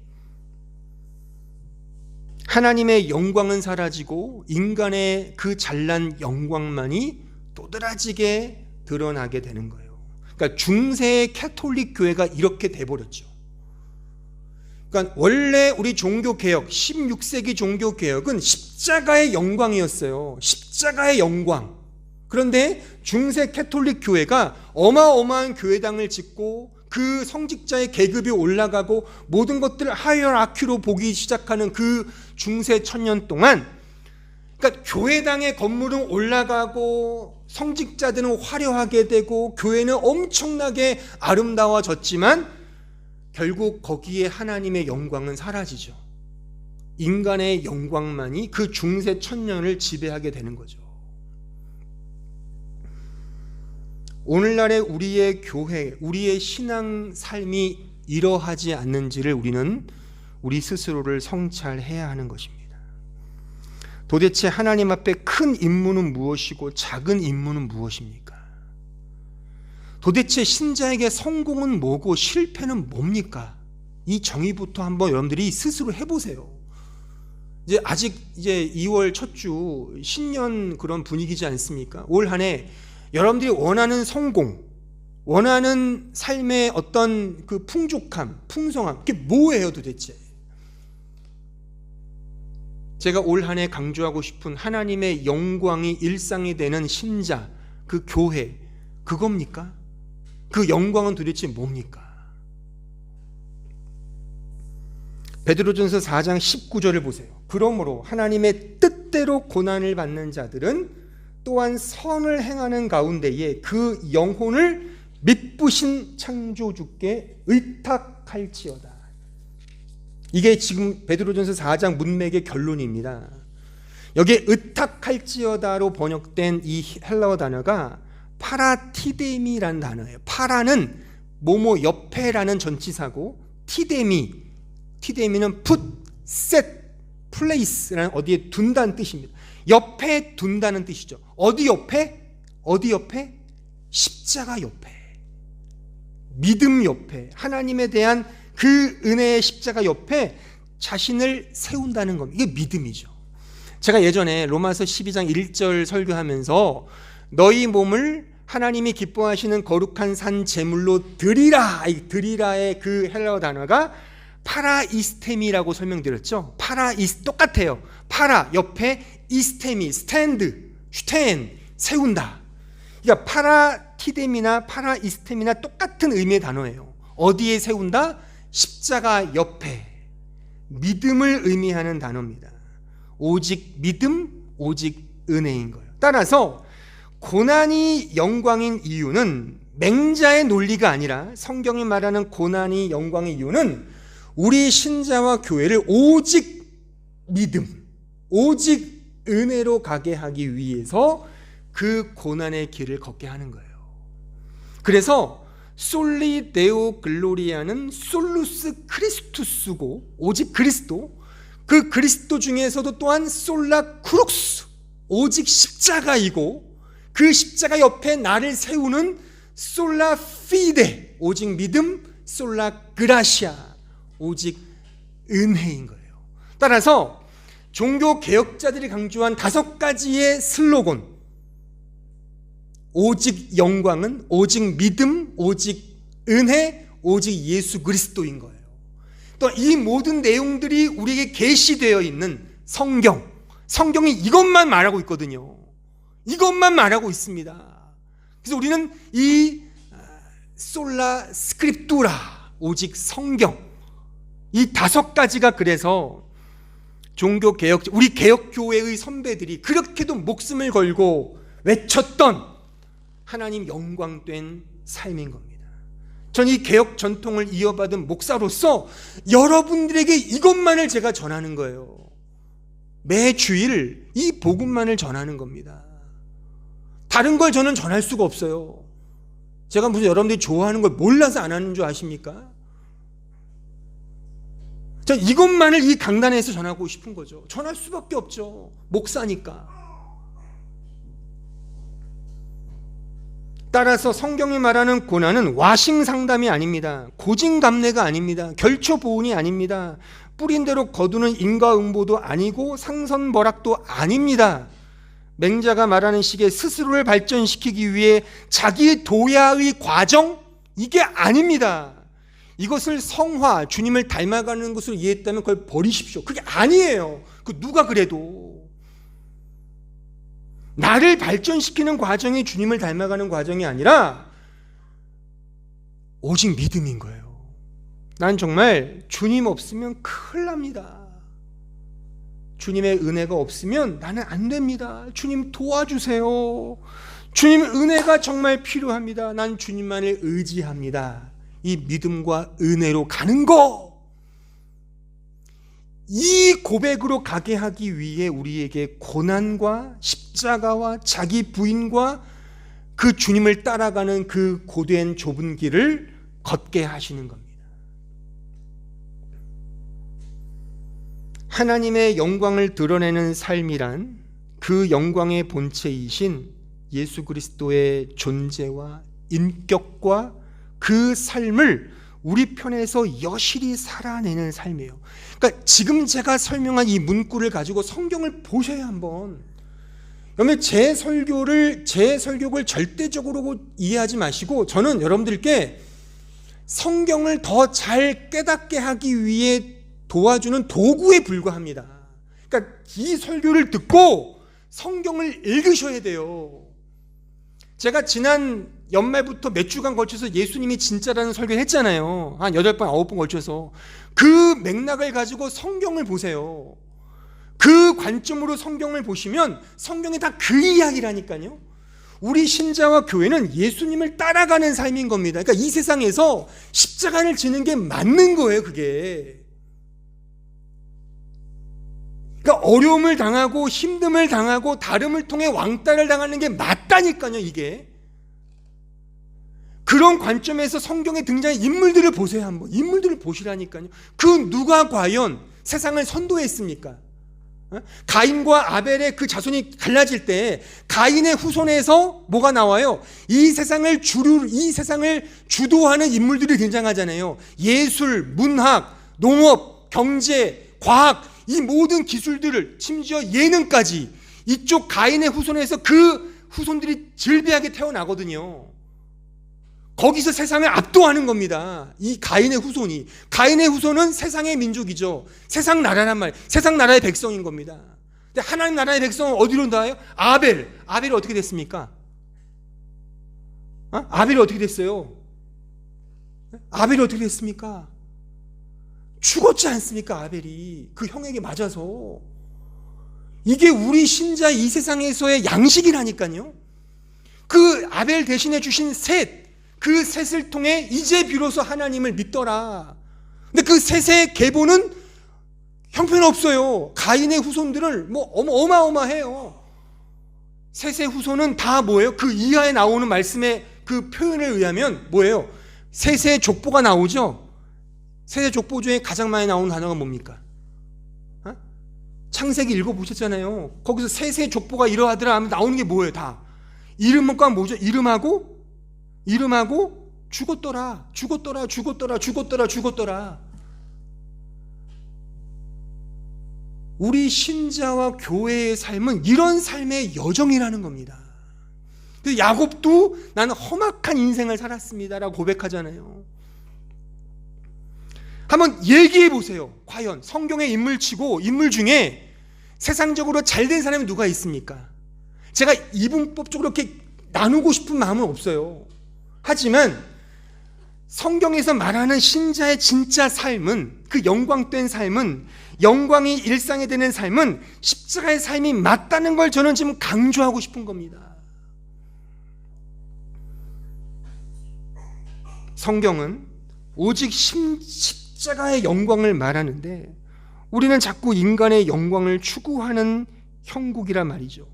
하나님의 영광은 사라지고 인간의 그 잘난 영광만이 또드라지게 드러나게 되는 거예요. 그러니까 중세의 캐톨릭 교회가 이렇게 돼버렸죠. 그러니까 원래 우리 종교개혁, 16세기 종교개혁은 십자가의 영광이었어요. 십자가의 영광. 그런데 중세 캐톨릭 교회가 어마어마한 교회당을 짓고 그 성직자의 계급이 올라가고 모든 것들을 하이어라키로 보기 시작하는 그 중세 천년 동안, 그러니까 교회당의 건물은 올라가고 성직자들은 화려하게 되고 교회는 엄청나게 아름다워졌지만 결국 거기에 하나님의 영광은 사라지죠. 인간의 영광만이 그 중세 천년을 지배하게 되는 거죠. 오늘날의 우리의 교회, 우리의 신앙 삶이 이러하지 않는지를 우리는 우리 스스로를 성찰해야 하는 것입니다. 도대체 하나님 앞에 큰 임무는 무엇이고 작은 임무는 무엇입니까? 도대체 신자에게 성공은 뭐고 실패는 뭡니까? 이 정의부터 한번 여러분들이 스스로 해보세요. 아직 2월 첫 주 신년 그런 분위기지 않습니까? 올 한 해 여러분들이 원하는 성공, 원하는 삶의 어떤 그 풍족함, 풍성함, 그게 뭐예요 도대체? 제가 올 한 해 강조하고 싶은 하나님의 영광이 일상이 되는 신자, 그 교회, 그겁니까? 그 영광은 도대체 뭡니까? 베드로전서 4장 19절을 보세요. 그러므로 하나님의 뜻대로 고난을 받는 자들은 또한 선을 행하는 가운데에 그 영혼을 미쁘신 창조주께 의탁할지어다. 이게 지금 베드로전서 4장 문맥의 결론입니다. 여기에 의탁할지어다로 번역된 이 헬라어 단어가 파라티데미라는 단어예요. 파라는 뭐뭐 옆에라는 전치사고, 티데미는 put, set, place라는 어디에 둔다는 뜻입니다. 옆에 둔다는 뜻이죠. 어디 옆에? 어디 옆에? 십자가 옆에, 믿음 옆에, 하나님에 대한 그 은혜의 십자가 옆에 자신을 세운다는 겁니다. 이게 믿음이죠. 제가 예전에 로마서 12장 1절 설교하면서 너희 몸을 하나님이 기뻐하시는 거룩한 산 제물로 드리라, 이 드리라의 그 헬라어 단어가 파라이스템이라고 설명드렸죠. 똑같아요. 파라 옆에 이스템이 스탠드, 슈텐, 세운다. 그러니까 파라티뎀이나 파라이스템이나 똑같은 의미의 단어예요. 어디에 세운다? 십자가 옆에. 믿음을 의미하는 단어입니다. 오직 믿음, 오직 은혜인 거예요. 따라서 고난이 영광인 이유는 맹자의 논리가 아니라, 성경이 말하는 고난이 영광의 이유는 우리 신자와 교회를 오직 믿음, 오직 은혜로 가게 하기 위해서 그 고난의 길을 걷게 하는 거예요. 그래서 솔리 데오 글로리아는 솔루스 크리스투스고 오직 그리스도, 그 그리스도 중에서도 또한 솔라 크룩스 오직 십자가이고, 그 십자가 옆에 나를 세우는 솔라 피데 오직 믿음, 솔라 그라시아 오직 은혜인 거예요. 따라서 종교 개혁자들이 강조한 5가지의 슬로건, 오직 영광은 오직 믿음, 오직 은혜, 오직 예수 그리스도인 거예요. 또 이 모든 내용들이 우리에게 계시되어 있는 성경이 이것만 말하고 있거든요. 이것만 말하고 있습니다. 그래서 우리는 이 솔라 스크립투라 오직 성경, 이 5가지가 그래서 종교 개혁, 우리 개혁교회의 선배들이 그렇게도 목숨을 걸고 외쳤던 하나님 영광된 삶인 겁니다. 전 이 개혁 전통을 이어받은 목사로서 여러분들에게 이것만을 제가 전하는 거예요. 매 주일 이 복음만을 전하는 겁니다. 다른 걸 저는 전할 수가 없어요. 제가 무슨 여러분들이 좋아하는 걸 몰라서 안 하는 줄 아십니까? 자, 이것만을 이 강단에서 전하고 싶은 거죠. 전할 수밖에 없죠. 목사니까. 따라서 성경이 말하는 고난은 와싱 상담이 아닙니다. 고진감래가 아닙니다. 결초보온이 아닙니다. 뿌린 대로 거두는 인과응보도 아니고 상선벌악도 아닙니다. 맹자가 말하는 식의 스스로를 발전시키기 위해 자기의 도야의 과정, 이게 아닙니다. 이것을 성화, 주님을 닮아가는 것으로 이해했다면 그걸 버리십시오. 그게 아니에요. 그 누가 그래도. 나를 발전시키는 과정이 주님을 닮아가는 과정이 아니라 오직 믿음인 거예요. 난 정말 주님 없으면 큰일 납니다. 주님의 은혜가 없으면 나는 안 됩니다. 주님 도와주세요. 주님 은혜가 정말 필요합니다. 난 주님만을 의지합니다. 이 믿음과 은혜로 가는 거, 이 고백으로 가게 하기 위해 우리에게 고난과 십자가와 자기 부인과 그 주님을 따라가는 그 고된 좁은 길을 걷게 하시는 겁니다. 하나님의 영광을 드러내는 삶이란 그 영광의 본체이신 예수 그리스도의 존재와 인격과 그 삶을 우리 편에서 여실히 살아내는 삶이에요. 그러니까 지금 제가 설명한 이 문구를 가지고 성경을 보셔야 한번. 그러면 제 설교를 절대적으로 이해하지 마시고, 저는 여러분들께 성경을 더 잘 깨닫게 하기 위해 도와주는 도구에 불과합니다. 그러니까 이 설교를 듣고 성경을 읽으셔야 돼요. 제가 지난 연말부터 몇 주간 걸쳐서 예수님이 진짜라는 설교를 했잖아요. 한 8번, 9번 걸쳐서. 그 맥락을 가지고 성경을 보세요. 그 관점으로 성경을 보시면 성경이 다 그 이야기라니까요. 우리 신자와 교회는 예수님을 따라가는 삶인 겁니다. 그러니까 이 세상에서 십자가를 지는 게 맞는 거예요, 그게. 그러니까 어려움을 당하고 힘듦을 당하고 다름을 통해 왕따를 당하는 게 맞다니까요, 이게. 그런 관점에서 성경에 등장한 인물들을 보세요, 한번. 인물들을 보시라니까요. 그 누가 과연 세상을 선도했습니까? 가인과 아벨의 그 자손이 갈라질 때 가인의 후손에서 뭐가 나와요? 이 세상을 주도하는 인물들이 등장하잖아요. 예술, 문학, 농업, 경제, 과학, 이 모든 기술들을, 심지어 예능까지 이쪽 가인의 후손에서 그 후손들이 즐비하게 태어나거든요. 거기서 세상을 압도하는 겁니다. 이 가인의 후손은 세상의 민족이죠. 세상 나라란 말, 세상 나라의 백성인 겁니다. 근데 하나님 나라의 백성은 어디로 나와요? 아벨이 어떻게 됐습니까? 아벨이 어떻게 됐어요? 아벨이 어떻게 됐습니까? 죽었지 않습니까? 아벨이 그 형에게 맞아서. 이게 우리 신자 이 세상에서의 양식이라니까요. 그 아벨 대신해 주신 셋, 그 셋을 통해 이제 비로소 하나님을 믿더라. 근데 그 셋의 계보는 형편없어요. 가인의 후손들은 어마어마해요. 셋의 후손은 다 뭐예요? 그 이하에 나오는 말씀의 그 표현에 의하면 뭐예요? 세세 족보가 나오죠. 세세 족보 중에 가장 많이 나오는 단어가 뭡니까? 창세기 읽어보셨잖아요. 거기서 세세 족보가 이러하더라 하면 나오는 게 뭐예요? 다 이름과 뭐죠? 이름하고 죽었더라. 우리 신자와 교회의 삶은 이런 삶의 여정이라는 겁니다. 그래서 야곱도 나는 험악한 인생을 살았습니다라고 고백하잖아요. 한번 얘기해 보세요. 과연 성경의 인물 중에 세상적으로 잘된 사람이 누가 있습니까? 제가 이분법적으로 이렇게 나누고 싶은 마음은 없어요. 하지만 성경에서 말하는 신자의 진짜 삶은, 그 영광된 삶은, 영광이 일상이 되는 삶은 십자가의 삶이 맞다는 걸 저는 지금 강조하고 싶은 겁니다. 성경은 오직 십자가의 영광을 말하는데 우리는 자꾸 인간의 영광을 추구하는 형국이란 말이죠.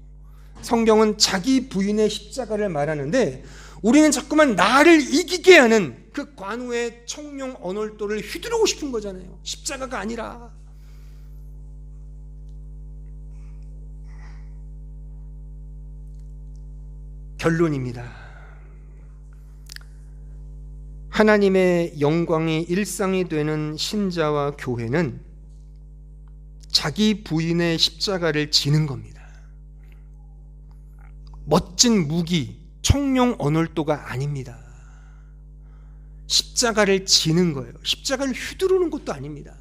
성경은 자기 부인의 십자가를 말하는데 우리는 자꾸만 나를 이기게 하는 그 관우의 청룡 언월도를 휘두르고 싶은 거잖아요. 십자가가 아니라. 결론입니다. 하나님의 영광이 일상이 되는 신자와 교회는 자기 부인의 십자가를 지는 겁니다. 멋진 무기, 청룡 언월도가 아닙니다. 십자가를 지는 거예요. 십자가를 휘두르는 것도 아닙니다.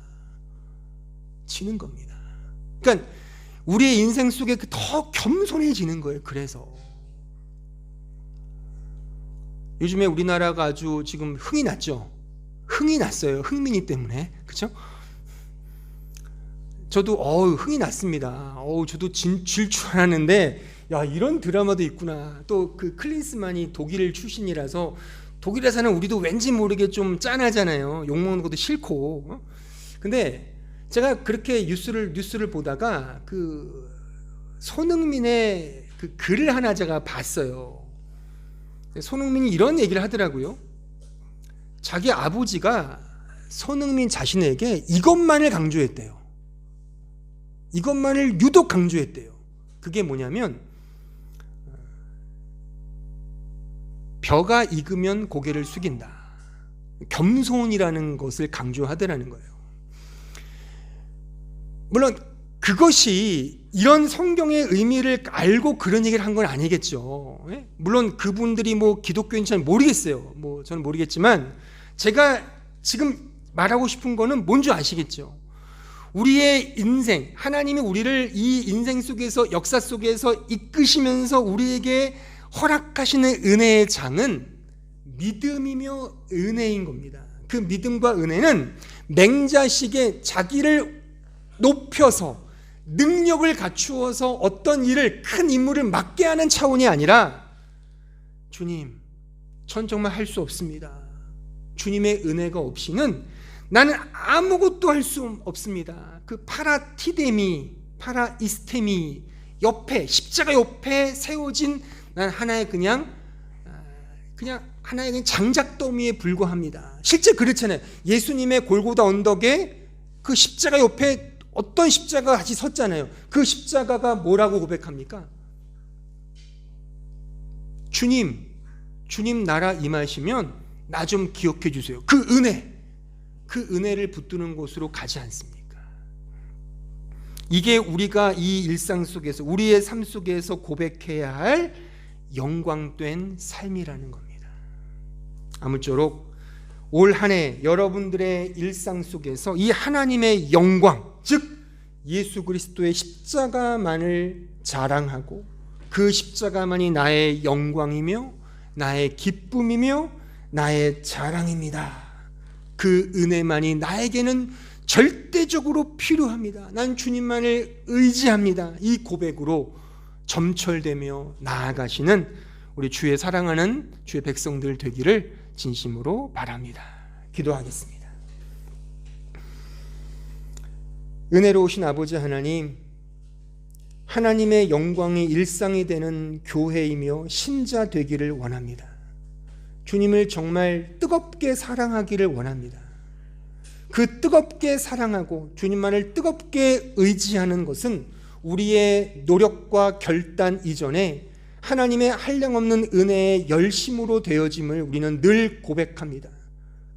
지는 겁니다. 그러니까 우리의 인생 속에 더 겸손해지는 거예요. 그래서 요즘에 우리나라가 아주 지금 흥이 났죠. 흥이 났어요. 흥민이 때문에. 그렇죠? 저도 흥이 났습니다. 저도 질 줄 알았는데 야, 이런 드라마도 있구나. 또 그 클린스만이 독일 출신이라서 독일에서는 우리도 왠지 모르게 좀 짠하잖아요. 욕먹는 것도 싫고. 근데 제가 그렇게 뉴스를 보다가 그 손흥민의 그 글을 하나 제가 봤어요. 손흥민이 이런 얘기를 하더라고요. 자기 아버지가 손흥민 자신에게 이것만을 강조했대요. 이것만을 유독 강조했대요. 그게 뭐냐면 벼가 익으면 고개를 숙인다. 겸손이라는 것을 강조하더라는 거예요. 물론 그것이 이런 성경의 의미를 알고 그런 얘기를 한 건 아니겠죠. 물론 그분들이 뭐 기독교인지 잘 모르겠어요. 저는 모르겠지만 제가 지금 말하고 싶은 거는 뭔지 아시겠죠. 우리의 인생, 하나님이 우리를 이 인생 속에서, 역사 속에서 이끄시면서 우리에게 허락하시는 은혜의 장은 믿음이며 은혜인 겁니다. 그 믿음과 은혜는 맹자식의 자기를 높여서 능력을 갖추어서 어떤 일을, 큰 임무를 맡게 하는 차원이 아니라 주님, 전 정말 할 수 없습니다. 주님의 은혜가 없이는 나는 아무것도 할 수 없습니다. 그 파라티데미, 파라이스테미 옆에, 십자가 옆에 세워진 난 하나의 그냥 하나의 장작 더미에 불과합니다. 실제 그렇잖아요. 예수님의 골고다 언덕에 그 십자가 옆에 어떤 십자가가 같이 섰잖아요. 그 십자가가 뭐라고 고백합니까? 주님 나라 임하시면 나 좀 기억해 주세요. 그 은혜를 붙드는 곳으로 가지 않습니까? 이게 우리가 이 일상 속에서, 우리의 삶 속에서 고백해야 할 영광된 삶이라는 겁니다. 아무쪼록 올 한 해 여러분들의 일상 속에서 이 하나님의 영광, 즉 예수 그리스도의 십자가만을 자랑하고 그 십자가만이 나의 영광이며 나의 기쁨이며 나의 자랑입니다. 그 은혜만이 나에게는 절대적으로 필요합니다. 난 주님만을 의지합니다. 이 고백으로 점철되며 나아가시는 우리 주의 사랑하는 주의 백성들 되기를 진심으로 바랍니다. 기도하겠습니다. 은혜로우신 아버지 하나님, 하나님의 영광이 일상이 되는 교회이며 신자 되기를 원합니다. 주님을 정말 뜨겁게 사랑하기를 원합니다. 그 뜨겁게 사랑하고 주님만을 뜨겁게 의지하는 것은 우리의 노력과 결단 이전에 하나님의 한량없는 은혜의 열심으로 되어짐을 우리는 늘 고백합니다.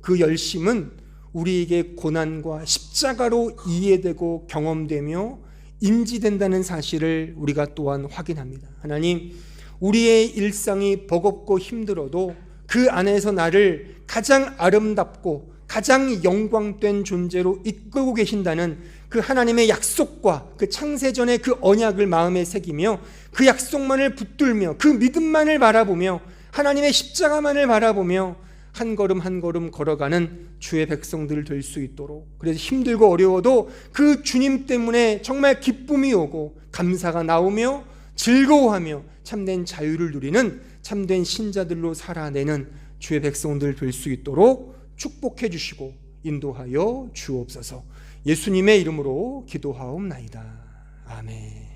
그 열심은 우리에게 고난과 십자가로 이해되고 경험되며 인지된다는 사실을 우리가 또한 확인합니다. 하나님, 우리의 일상이 버겁고 힘들어도 그 안에서 나를 가장 아름답고 가장 영광된 존재로 이끌고 계신다는 그 하나님의 약속과 그 창세전의 그 언약을 마음에 새기며 그 약속만을 붙들며 그 믿음만을 바라보며 하나님의 십자가만을 바라보며 한 걸음 한 걸음 걸어가는 주의 백성들 될 수 있도록, 그래서 힘들고 어려워도 그 주님 때문에 정말 기쁨이 오고 감사가 나오며 즐거워하며 참된 자유를 누리는 참된 신자들로 살아내는 주의 백성들 될 수 있도록 축복해 주시고 인도하여 주옵소서. 예수님의 이름으로 기도하옵나이다. 아멘.